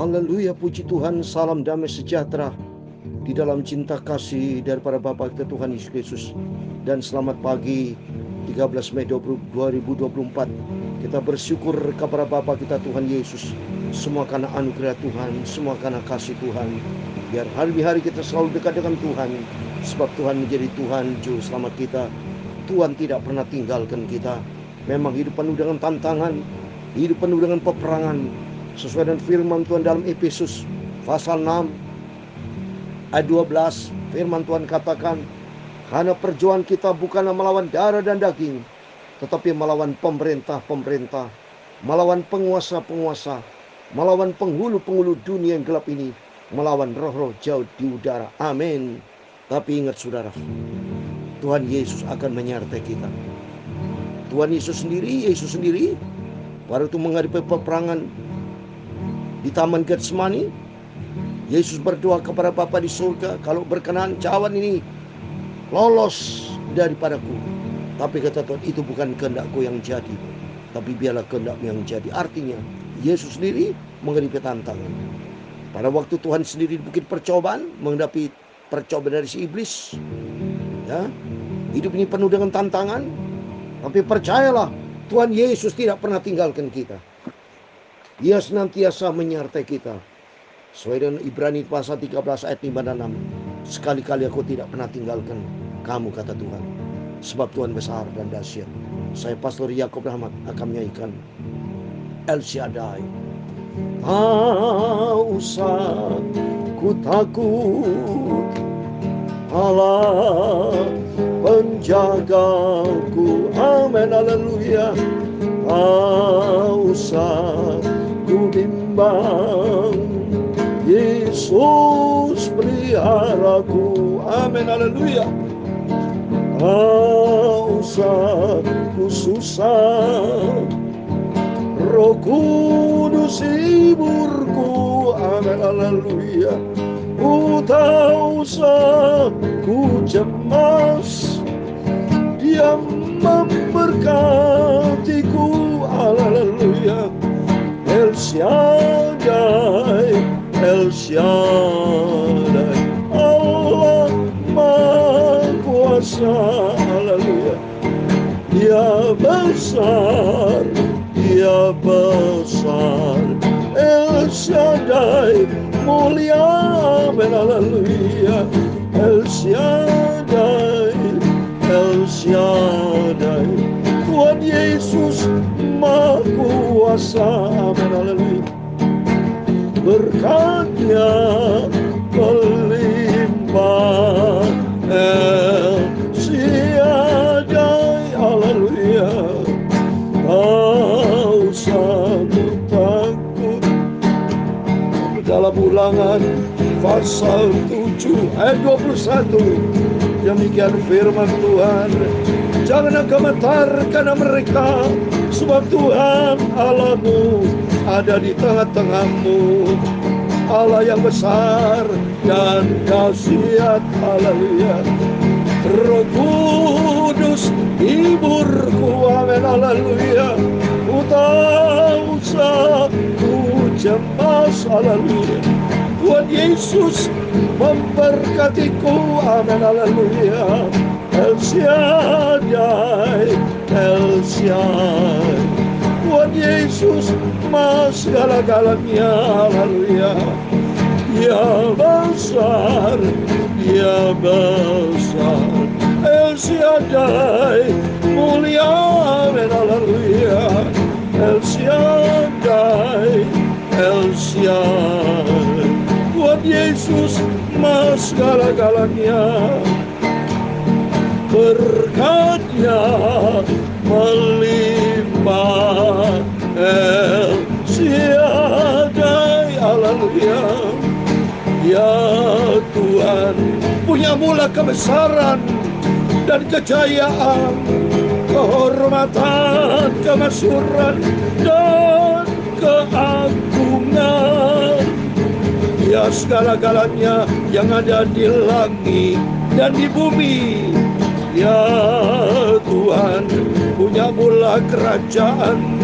Haleluya, puji Tuhan, salam damai sejahtera di dalam cinta kasih daripada Bapa kita Tuhan Yesus Kristus. Dan selamat pagi 13 Mei 2024. Kita bersyukur kepada Bapa kita Tuhan Yesus, semua karena anugerah Tuhan, semua karena kasih Tuhan. Biar hari-hari kita selalu dekat dengan Tuhan, sebab Tuhan menjadi Tuhan juru selamat kita. Tuhan tidak pernah tinggalkan kita. Memang hidup penuh dengan tantangan, hidup penuh dengan peperangan, sesuai dengan firman Tuhan dalam Efesus pasal 6 ayat 12. Firman Tuhan katakan, karena perjuangan kita bukanlah melawan darah dan daging, tetapi melawan pemerintah-pemerintah, melawan penguasa-penguasa, melawan penghulu-penghulu dunia yang gelap ini, melawan roh-roh jauh di udara. Amin. Tapi ingat saudara, Tuhan Yesus akan menyertai kita. Tuhan Yesus sendiri pada itu menghadapi peperangan di Taman Getsemani, Yesus berdoa kepada Bapa di surga, kalau berkenan cawan ini lolos daripadaku. Tapi kata Tuhan, itu bukan kehendakku yang jadi, tapi biarlah kehendakmu yang jadi. Artinya Yesus sendiri menghadapi tantangan. Pada waktu Tuhan sendiri di bukit percobaan, menghadapi percobaan dari si iblis, ya, hidup ini penuh dengan tantangan. Tapi percayalah, Tuhan Yesus tidak pernah tinggalkan kita. Dia senantiasa menyertai kita. Sesuai dengan Ibrani pasal 13 ayat 5 dan 6. Sekali-kali aku tidak pernah tinggalkan kamu, kata Tuhan. Sebab Tuhan besar dan dahsyat. Saya Pastor Yakob Rahmat akan menyanyikan El Shaddai. Tak usah ku takut, Allah penjagaku. Amin, haleluya. Tak usah ku bimbang, Yesus peliharaku. Amin, haleluya. Tak usah ku susah, Roh Kudus hiburku. Amin, haleluya. Tak usah ku cemas, Dia memberkatiku. Haleluya. El Shaddai, El Shaddai, Allah Maha Kuasa. Haleluya. Dia besar, Dia besar. El Shaddai mulia. Amin, haleluya. El Shaddai, El Shaddai, Tuhan Yesus Maha Kuasa. Amin, haleluya. Berkat-Nya melimpah. El Shaddai, haleluya. Tak usah ku takut. Dalam Ulangan pasal 7 ayat 21, demikian firman Tuhan, janganlah gemetarkan mereka, sebab Tuhan Allahmu ada di tengah-tengahmu, Allah yang besar dan dahsyat. Haleluya. Roh Kudus hiburku. Amin, haleluya. Tak usah ku cemas. Haleluya. Tuhan Yesus memberkatiku. Amin, haleluya. El Shaddai, El Shaddai, Tuhan Yesus Maha segala-galanya. Haleluya. Dia besar, Dia besar. El Shaddai mulia. Amin, haleluya. El Shaddai, El Shaddai, Tuhan Yesus Maha segala-galanya. Berkat-Nya melimpah. El Shaddai, haleluya. Ya Tuhan, punya mula kebesaran dan kejayaan, kehormatan, kemasyhuran, dan keagungan. Ya segala-galanya yang ada di langit dan di bumi. Ya Tuhan, punya mula kerajaan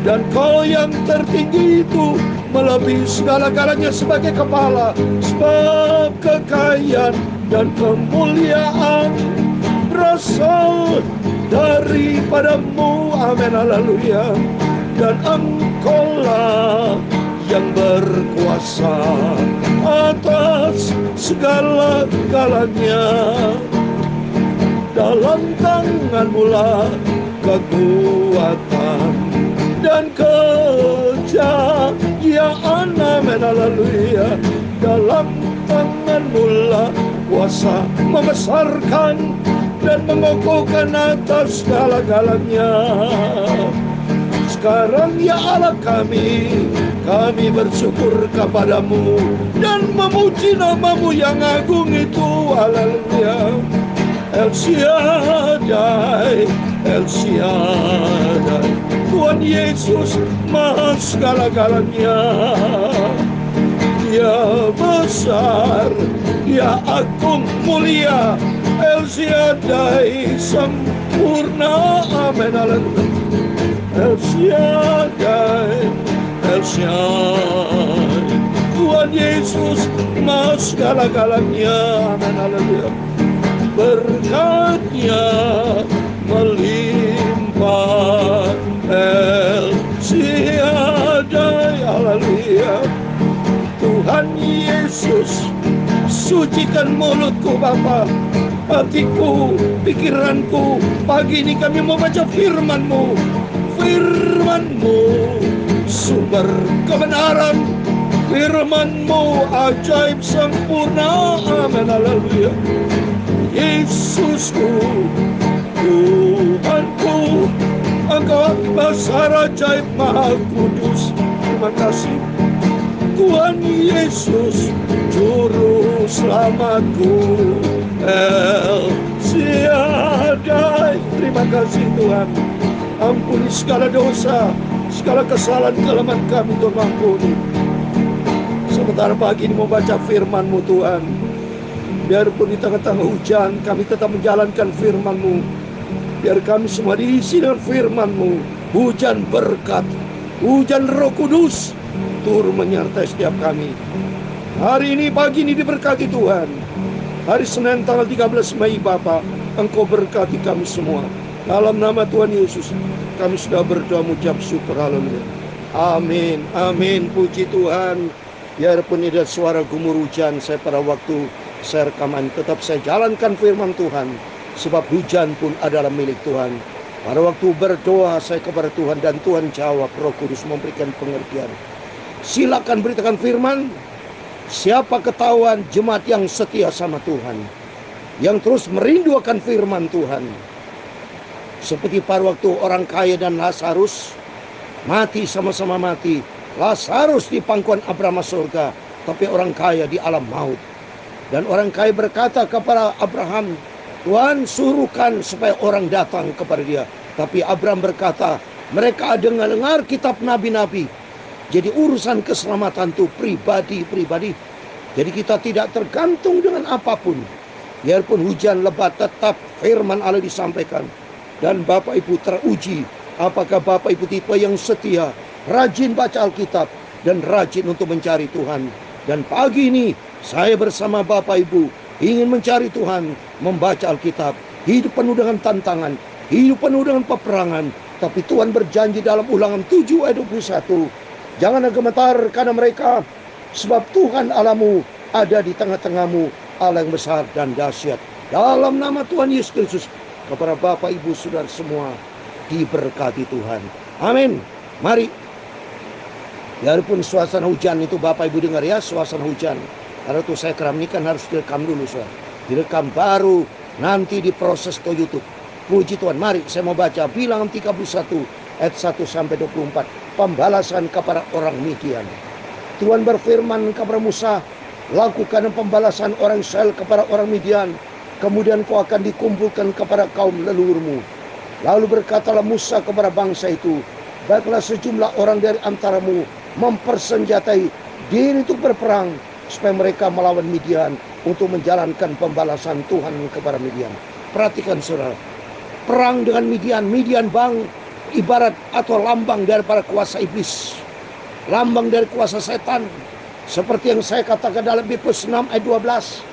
Dan Kau yang tertinggi itu melebihi segala-galanya sebagai kepala. Sebab kekayaan dan kemuliaan berasal daripadamu. Amin, haleluya. Dan Engkaulah yang berkuasa atas segala-galanya. Dalam tangan-Mu lah kekuatan dan kejayaan. Amin, haleluya. Dalam tangan-Mu lah kuasa membesarkan dan mengokohkan atas segala-galanya. Sekarang ya Allah kami bersyukur kepadamu dan memuji nama-Mu yang agung itu. Haleluya. El Shaddai, El Shaddai, Tuhan Yesus Maha segala-galanya. Dia besar, Dia agung mulia, El Shaddai sempurna. Amin, haleluya. El Shaddai, El Shaddai, Tuhan Yesus Maha segala-galanya. Amin, haleluya. Berkat-Nya melimpah, El Shaddai, haleluya. Tuhan Yesus, sucikan mulutku Bapa, hatiku, pikiranku. Pagi ini kami mau baca firman-Mu. Firman-Mu sumber kebenaran, firman-Mu ajaib sempurna. Amin, haleluya. Yesusku, Tuhanku, Engkau besar, ajaib, maha kudus. Terima kasih Tuhan Yesus, Juru Selamatku, El Shaddai. Terima kasih Tuhan. Ampuni segala dosa, segala kesalahan, kelemahan kami, Tuhan ampuni. Sementara pagi ini membaca firman-Mu Tuhan, biarpun di tengah-tengah hujan, kami tetap menjalankan firman-Mu. Biar kami semua diisi dengan firman-Mu. Hujan berkat, hujan Roh Kudus turun menyertai setiap kami. Hari ini, pagi ini diberkati Tuhan. Hari Senin tanggal 13 Mei Bapa, Engkau berkati kami semua. Dalam nama Tuhan Yesus, kami sudah berdoa mengucap syukur. Haleluya. Amin, amin. Puji Tuhan. Biarpun ada suara gumur hujan, saya pada waktu saya rekaman, tetap saya jalankan firman Tuhan. Sebab hujan pun adalah milik Tuhan. Pada waktu berdoa saya kepada Tuhan dan Tuhan jawab, Roh Kudus memberikan pengertian. Silakan beritakan firman. Siapa ketahuan jemaat yang setia sama Tuhan, yang terus merindu akan firman Tuhan. Seperti pada waktu orang kaya dan Lazarus mati, sama-sama mati. Lazarus di pangkuan Abraham surga, tapi orang kaya di alam maut. Dan orang kaya berkata kepada Abraham, Tuhan suruhkan supaya orang datang kepada dia. Tapi Abraham berkata, mereka dengar kitab nabi-nabi. Jadi urusan keselamatan itu pribadi-pribadi. Jadi kita tidak tergantung dengan apapun. Biarpun hujan lebat, tetap firman Allah disampaikan. Dan Bapak Ibu teruji, apakah Bapak Ibu tipe yang setia, rajin baca Alkitab, dan rajin untuk mencari Tuhan. Dan pagi ini saya bersama Bapak Ibu ingin mencari Tuhan, membaca Alkitab. Hidup penuh dengan tantangan, hidup penuh dengan peperangan. Tapi Tuhan berjanji dalam Ulangan 7 ayat 21, janganlah gemetar karena mereka, sebab Tuhan Allahmu ada di tengah-tengahmu, Allah yang besar dan dahsyat. Dalam nama Tuhan Yesus Kristus, kepada Bapak Ibu Saudara semua, diberkati Tuhan. Amin. Mari. Biarpun suasana hujan itu, Bapak Ibu dengar ya, suasana hujan. Karena itu saya keram ini kan harus direkam dulu, saudara. Direkam baru nanti diproses ke YouTube. Puji Tuhan. Mari saya mau baca Bilangan 31 ayat 1 sampai 24. Pembalasan kepada orang Midian. Tuhan berfirman kepada Musa, lakukan pembalasan orang Israel kepada orang Midian. Kemudian kau akan dikumpulkan kepada kaum leluhurmu. Lalu berkatalah Musa kepada bangsa itu, baiklah sejumlah orang dari antaramu mempersenjatai diri untuk berperang, supaya mereka melawan Midian untuk menjalankan pembalasan Tuhan kepada Midian. Perhatikan saudara, perang dengan Midian. Midian bang ibarat atau lambang daripada kuasa iblis, lambang dari kuasa setan. Seperti yang saya katakan dalam Efesus 6 ayat 12,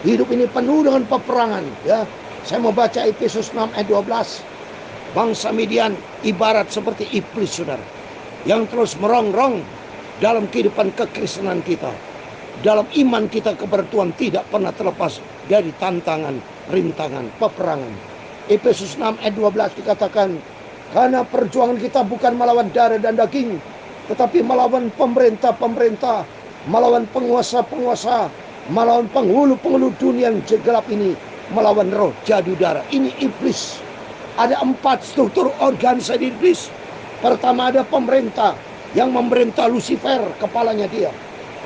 hidup ini penuh dengan peperangan. Ya, saya mau baca Efesus 6 ayat 12. Bangsa Midian ibarat seperti iblis, saudara, yang terus merongrong dalam kehidupan kekristenan kita. Dalam iman kita kepada Tuhan tidak pernah terlepas dari tantangan, rintangan, peperangan. Efesus 6 ayat 12 dikatakan, karena perjuangan kita bukan melawan darah dan daging, tetapi melawan pemerintah-pemerintah, melawan penguasa-penguasa, melawan penghulu-penghulu dunia yang gelap ini, melawan roh jadi udara. Ini iblis. Ada 4 struktur organisasi iblis. Pertama, ada pemerintah yang memerintah Lucifer, kepalanya dia.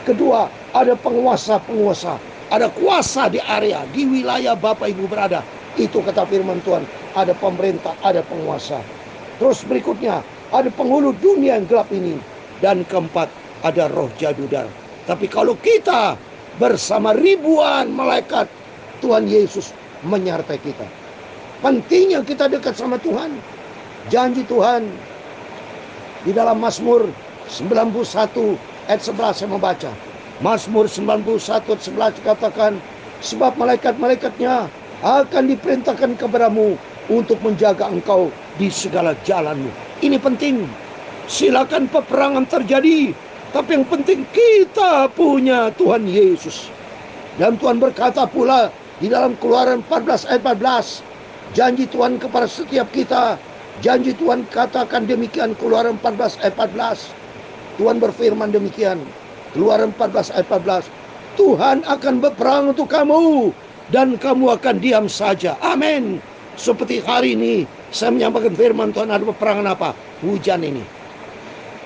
Kedua, ada penguasa-penguasa, ada kuasa di area, di wilayah Bapak Ibu berada. Itu kata firman Tuhan, ada pemerintah, ada penguasa. Terus berikutnya, ada penghulu dunia yang gelap ini. Dan keempat, ada roh jadi udara. Tapi kalau kita bersama ribuan malaikat, Tuhan Yesus menyertai kita. Pentingnya kita dekat sama Tuhan. Janji Tuhan di dalam Mazmur 91 ayat 11 saya membaca. Mazmur 91 ayat 11 dikatakan, sebab malaikat-malaikatnya akan diperintahkan kepadamu untuk menjaga engkau di segala jalanmu. Ini penting. Silakan peperangan terjadi, tapi yang penting kita punya Tuhan Yesus. Dan Tuhan berkata pula di dalam Keluaran 14 ayat 14, janji Tuhan kepada setiap kita. Janji Tuhan katakan demikian, Keluaran 14 ayat 14. Tuhan berfirman demikian, Keluaran 14 ayat 14. Tuhan akan berperang untuk kamu dan kamu akan diam saja. Amin. Seperti hari ini saya menyampaikan firman Tuhan, ada peperangan apa? Hujan ini.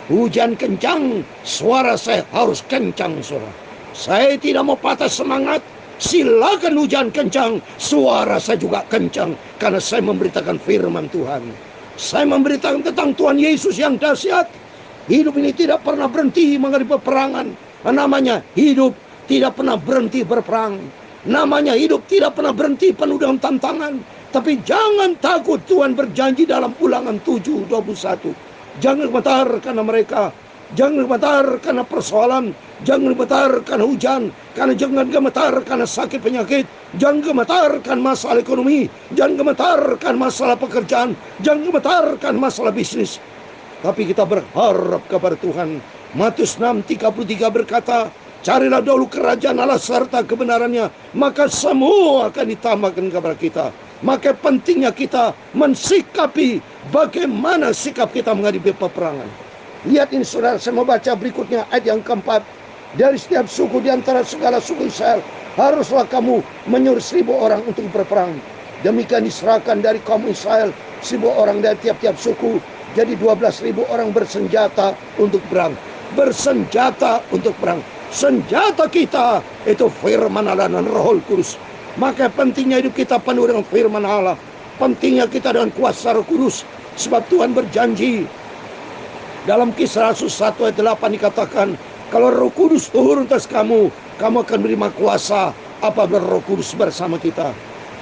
Hujan kencang, suara saya harus kencang, saudara. Saya tidak mau patah semangat. Silakan hujan kencang, suara saya juga kencang, karena saya memberitakan firman Tuhan. Saya memberitakan tentang Tuhan Yesus yang dahsyat. Hidup ini tidak pernah berhenti menghadapi peperangan. Namanya hidup tidak pernah berhenti berperang. Namanya hidup tidak pernah berhenti penuh dengan tantangan. Tapi jangan takut, Tuhan berjanji dalam Ulangan 7:21. Jangan gemetar karena mereka. Jangan gemetar karena persoalan. Jangan gemetar karena hujan. Jangan gemetar karena sakit penyakit. Jangan gemetar karena masalah ekonomi. Jangan gemetar karena masalah pekerjaan. Jangan gemetar karena masalah bisnis. Tapi kita berharap kepada Tuhan. Matius 6:33 berkata, carilah dahulu kerajaan Allah serta kebenarannya, maka semua akan ditambahkan kepada kita. Maka pentingnya kita mensikapi bagaimana sikap kita menghadapi peperangan. Lihat ini saudara, saya mau baca berikutnya ayat yang keempat. Dari setiap suku di antara segala suku Israel, haruslah kamu menyuruh 1.000 orang untuk berperang. Demikian diserahkan dari kaum Israel 1.000 orang dari tiap-tiap suku. Jadi 12.000 orang bersenjata untuk perang. Bersenjata untuk perang. Senjata kita itu firman Allah dan Roh Kudus. Maka pentingnya hidup kita penuh dengan firman Allah. Pentingnya kita dengan kuasa Roh Kudus. Sebab Tuhan berjanji dalam Kisah Rasul 1 ayat 8 dikatakan, kalau Roh Kudus turun atas kamu, kamu akan menerima kuasa apabila Roh Kudus bersama kita.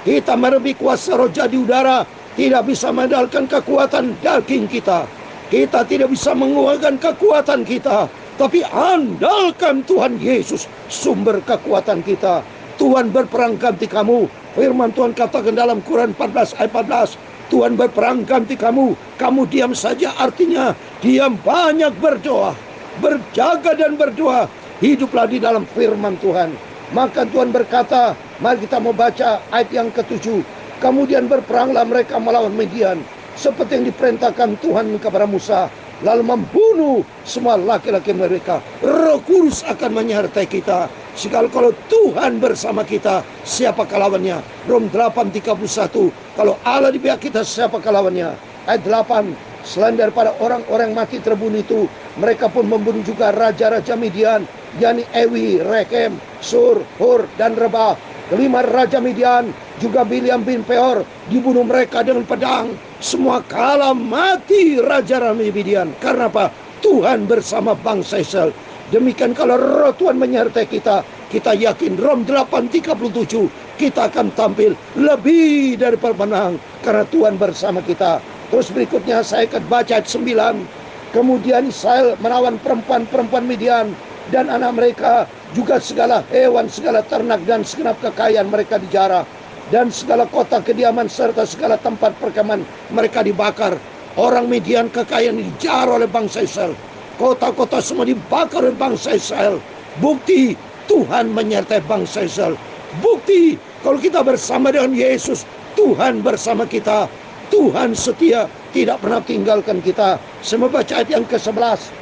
Kita merebut kuasa roh jadi udara, tidak bisa mengandalkan kekuatan daging kita. Kita tidak bisa menguatkan kekuatan kita, tapi andalkan Tuhan Yesus, sumber kekuatan kita. Tuhan berperang ganti kamu. Firman Tuhan katakan dalam Quran 14 ayat 14, Tuhan berperang ganti kamu. Kamu diam saja, artinya diam, banyak berdoa, berjaga dan berdoa. Hiduplah di dalam firman Tuhan. Maka Tuhan berkata, mari kita mau baca ayat yang ke-7. Kemudian berperanglah mereka melawan Midian, seperti yang diperintahkan Tuhan kepada Musa, lalu membunuh semua laki-laki mereka. Roh Kudus akan menyertai kita. Kalau Tuhan bersama kita, siapa lawannya? Rom 8:31. Kalau Allah di pihak kita, siapa lawannya? Ayat 8. Selain daripada orang-orang mati terbunuh itu, mereka pun membunuh juga raja-raja Midian, yakni Ewi, Rekem, Sur, Hur, dan Reba. Kelima raja Midian, juga Biliam bin Peor, dibunuh mereka dengan pedang. Semua kalah mati raja-raja Midian. Karena apa? Tuhan bersama bangsa Israel. Demikian kalau roh Tuhan menyertai kita, kita yakin Rom 8:37 kita akan tampil lebih daripada menang, karena Tuhan bersama kita. Terus berikutnya saya akan baca ayat 9. Kemudian Israel melawan perempuan-perempuan Midian dan anak mereka, juga segala hewan, segala ternak dan segenap kekayaan mereka dijara, dan segala kota kediaman serta segala tempat perkemahan mereka dibakar. Orang Midian kekayaan dijara oleh bangsa Israel. Kota-kota semua dibakar oleh bangsa Israel. Bukti Tuhan menyertai bangsa Israel. Bukti kalau kita bersama dengan Yesus, Tuhan bersama kita. Tuhan setia, tidak pernah tinggalkan kita. Saya membaca ayat yang ke-11.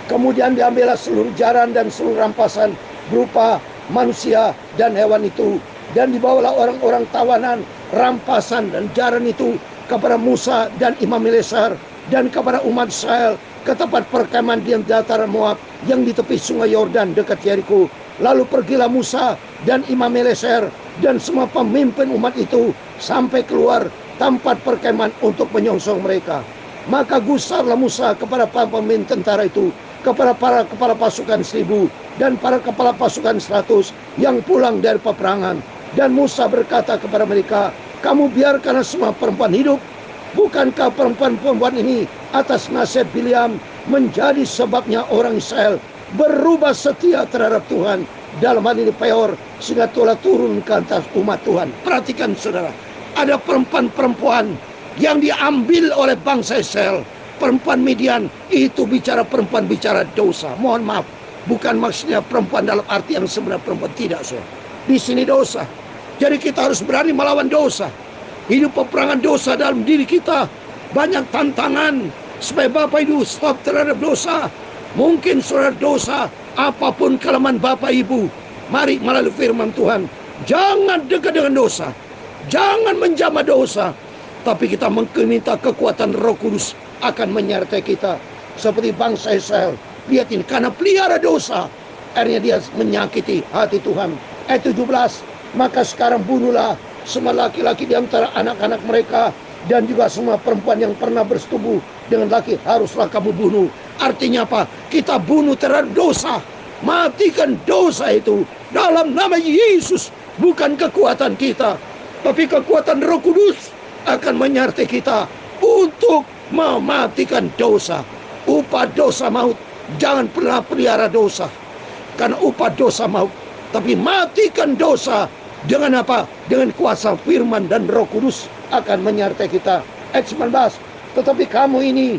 Kemudian diambillah seluruh jaran dan seluruh rampasan berupa manusia dan hewan itu, dan dibawalah orang-orang tawanan, rampasan dan jaran itu kepada Musa dan Imam Eleazar dan kepada umat Israel ke tempat perkemahan di dataran Moab yang di tepi sungai Yordan dekat Yeriko. Lalu pergilah Musa dan Imam Eleazar dan semua pemimpin umat itu sampai keluar tempat perkemahan untuk menyongsong mereka. Maka gusarlah Musa kepada para pemimpin tentara itu, kepada para kepala pasukan 1000 dan para kepala pasukan 100 yang pulang dari peperangan. Dan Musa berkata kepada mereka, kamu biarkanlah semua perempuan hidup. Bukankah perempuan-perempuan ini atas nasihat Bileam menjadi sebabnya orang Israel berubah setia terhadap Tuhan, dalam hal ini Peor, sehingga telah turun ke atas umat Tuhan. Perhatikan saudara, ada perempuan-perempuan yang diambil oleh bangsa Israel. Perempuan Midian itu bicara perempuan bicara dosa. Mohon maaf, bukan maksudnya perempuan dalam arti yang sebenarnya perempuan, tidak saudara. Di sini dosa. Jadi kita harus berani melawan dosa. Hidup peperangan dosa dalam diri kita. Banyak tantangan supaya Bapak Ibu stop terhadap dosa. Mungkin saudara dosa, apapun kelemahan Bapak Ibu, mari melalui firman Tuhan, jangan dekat dengan dosa. Jangan menjamah dosa, tapi kita meminta kekuatan Roh Kudus akan menyertai kita. Seperti bangsa Israel, lihat ini, karena pelihara dosa, akhirnya dia menyakiti hati Tuhan. Ayat 17, maka sekarang bunuhlah semua laki-laki di antara anak-anak mereka, dan juga semua perempuan yang pernah bersetubuh dengan laki haruslah kamu bunuh. Artinya apa? Kita bunuh terhadap dosa. Matikan dosa itu dalam nama Yesus. Bukan kekuatan kita, tapi kekuatan Roh Kudus akan menyertai kita untuk mematikan dosa. Upah dosa maut. Jangan pernah pelihara dosa, karena upah dosa maut. Tapi matikan dosa dengan apa? Dengan kuasa firman dan Roh Kudus akan menyertai kita. Ayat 19, tetapi kamu ini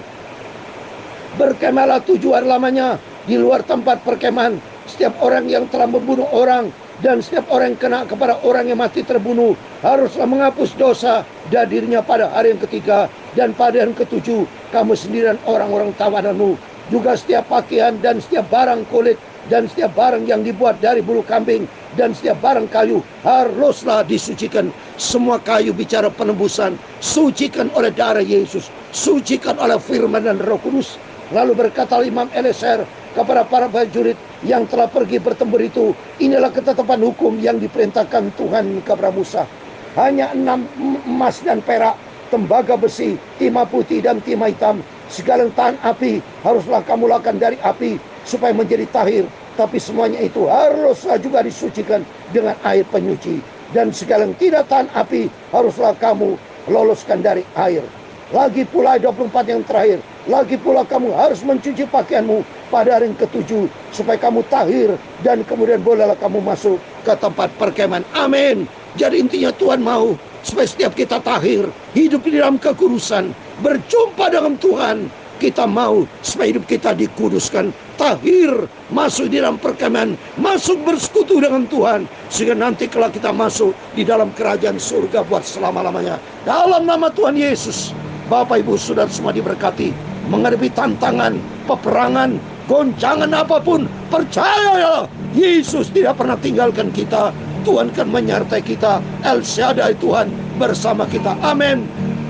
berkemahlah 7 hari lamanya di luar tempat perkemahan. Setiap orang yang telah membunuh orang dan setiap orang yang kena kepada orang yang mati terbunuh haruslah menghapus dosa dari dirinya pada hari yang ketiga. Dan pada hari yang ketujuh kamu sendiri dan orang-orang tawananmu, juga setiap pakaian dan setiap barang kulit dan setiap barang yang dibuat dari bulu kambing dan setiap barang kayu haruslah disucikan. Semua kayu bicara penebusan, sucikan oleh darah Yesus, sucikan oleh firman dan Roh Kudus. Lalu berkata Imam Eleazar kepada para prajurit yang telah pergi bertempur itu, inilah ketetapan hukum yang diperintahkan Tuhan kepada Musa. Hanya 6 emas dan perak, tembaga besi, timah putih dan timah hitam, segala yang tahan api haruslah kamu lakukan dari api supaya menjadi tahir. Tapi semuanya itu haruslah juga disucikan dengan air penyuci. Dan segala yang tidak tahan api haruslah kamu loloskan dari air. Lagi pula 24 yang terakhir, lagi pula kamu harus mencuci pakaianmu pada hari yang ketujuh, supaya kamu tahir, dan kemudian bolehlah kamu masuk ke tempat perkemahan. Amin. Jadi intinya Tuhan mau supaya setiap kita tahir, hidup di dalam kekudusan, berjumpa dengan Tuhan. Kita mau supaya hidup kita dikuduskan, tahir, masuk di dalam perkemahan, masuk bersekutu dengan Tuhan, sehingga nanti kalau kita masuk di dalam kerajaan surga buat selama-lamanya. Dalam nama Tuhan Yesus, Bapak Ibu Saudara semua diberkati, menghadapi tantangan, peperangan, goncangan apapun, percayalah Yesus tidak pernah tinggalkan kita. Tuhan akan menyertai kita. El Shaddai, Tuhan bersama kita. Amin.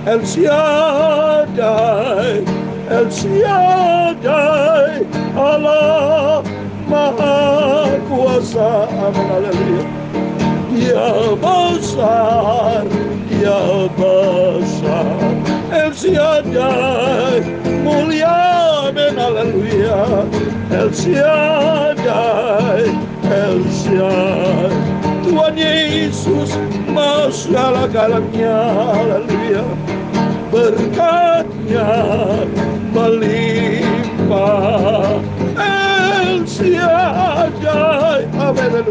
El Shaddai, El Shaddai, Allah Maha Kuasa. Amin. Haleluya. Dia besar, Dia besar. El Shaddai, mulia. Amin. Haleluya. El Shaddai, El Shaddai. Tuhan Yesus, maha segala-galanya. Haleluya. berkat-Nya melimpah. El Shaddai. Amin.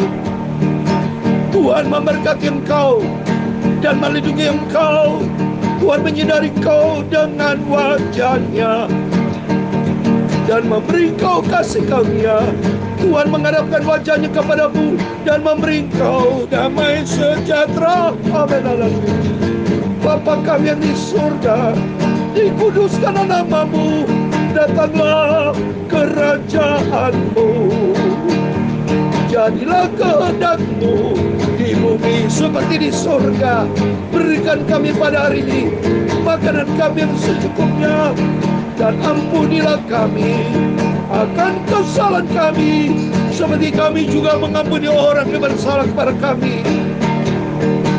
Tuhan memberkati engkau dan melindungi engkau. Tuhan menyinari engkau dengan wajah-Nya dan memberi engkau kasih karunia. Tuhan menghadapkan wajah-Nya kepadamu dan memberi engkau damai sejahtera. Amin. Bapa kami yang di surga, dikuduskanlah nama-Mu, datanglah kerajaan-Mu, jadilah kehendak-Mu di bumi seperti di surga. Berikan kami pada hari ini makanan kami yang secukupnya, dan ampunilah kami akan kesalahan kami, seperti kami juga mengampuni orang yang bersalah kepada kami.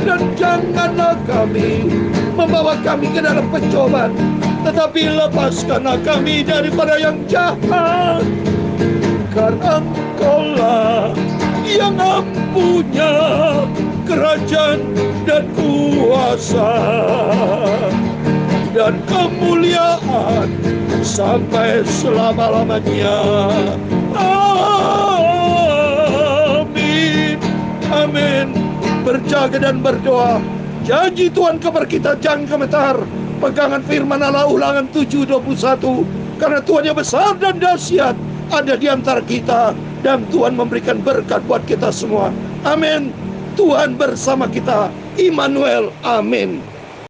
Dan janganlah kami membawa kami ke dalam pencobaan, tetapi lepaskanlah kami daripada yang jahat. Karena Engkau-lah yang punya kerajaan dan kuasa dan kemuliaan sampai selama-lamanya. Amin. Amin. Berjaga dan berdoa. Janji Tuhan kepada kita, jangan gemetar. Pegangan firman Allah, Ulangan 7:21. Karena Tuhan yang besar dan dahsyat ada di antara kita, dan Tuhan memberikan berkat buat kita semua. Amin. Tuhan bersama kita. Immanuel. Amin.